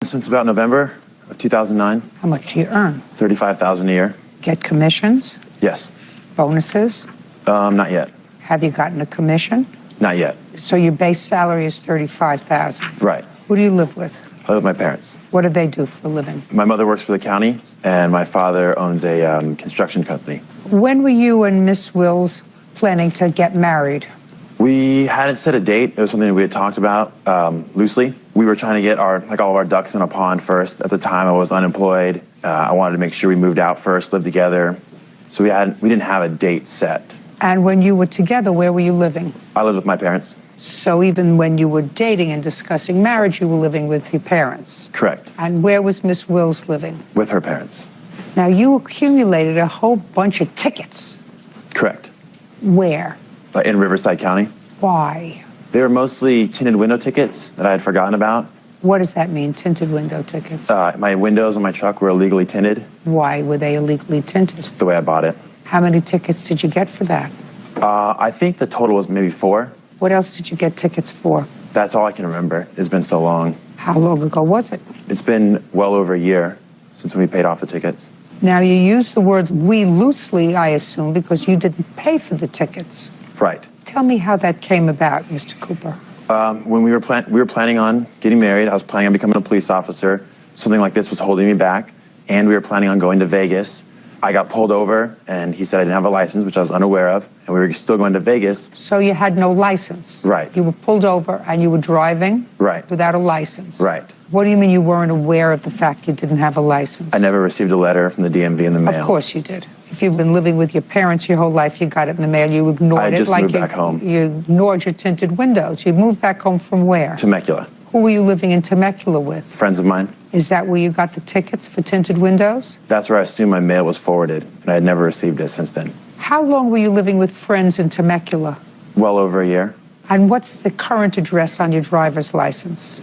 Since about November of 2009. How much do you earn? $35,000 a year. Get commissions? Yes. Bonuses? Not yet. Have you gotten a commission? Not yet. So your base salary is $35,000. Right. Who do you live with? I live with my parents. What do they do for a living? My mother works for the county, and my father owns a construction company. When were you and Miss Wills planning to get married? We hadn't set a date. It was something we had talked about loosely. We were trying to get all of our ducks in a pond first. At the time, I was unemployed. I wanted to make sure we moved out first, lived together. So we didn't have a date set. And when you were together, where were you living? I lived with my parents. So even when you were dating and discussing marriage, you were living with your parents? Correct. And where was Miss Wills living? With her parents. Now, you accumulated a whole bunch of tickets. Correct. Where? In Riverside County. Why? They were mostly tinted window tickets that I had forgotten about. What does that mean, tinted window tickets? My windows on my truck were illegally tinted. Why were they illegally tinted? It's the way I bought it. How many tickets did you get for that? I think the total was maybe 4. What else did you get tickets for? That's all I can remember. It's been so long. How long ago was it? It's been well over a year since we paid off the tickets. Now, you use the word "we" loosely, I assume, because you didn't pay for the tickets. Right. Tell me how that came about, Mr. Cooper. When we were planning on getting married, I was planning on becoming a police officer. Something like this was holding me back, and we were planning on going to Vegas. I got pulled over, and he said I didn't have a license, which I was unaware of, and we were still going to Vegas. So you had no license? Right. You were pulled over, and you were driving? Right. Without a license? Right. What do you mean you weren't aware of the fact you didn't have a license? I never received a letter from the DMV in the mail. Of course you did. If you've been living with your parents your whole life, you got it in the mail, you ignored it. I just moved back home. You ignored your tinted windows. You moved back home from where? Temecula. Who were you living in Temecula with? Friends of mine. Is that where you got the tickets for tinted windows? That's where I assumed my mail was forwarded, and I had never received it since then. How long were you living with friends in Temecula? Well over a year. And what's the current address on your driver's license?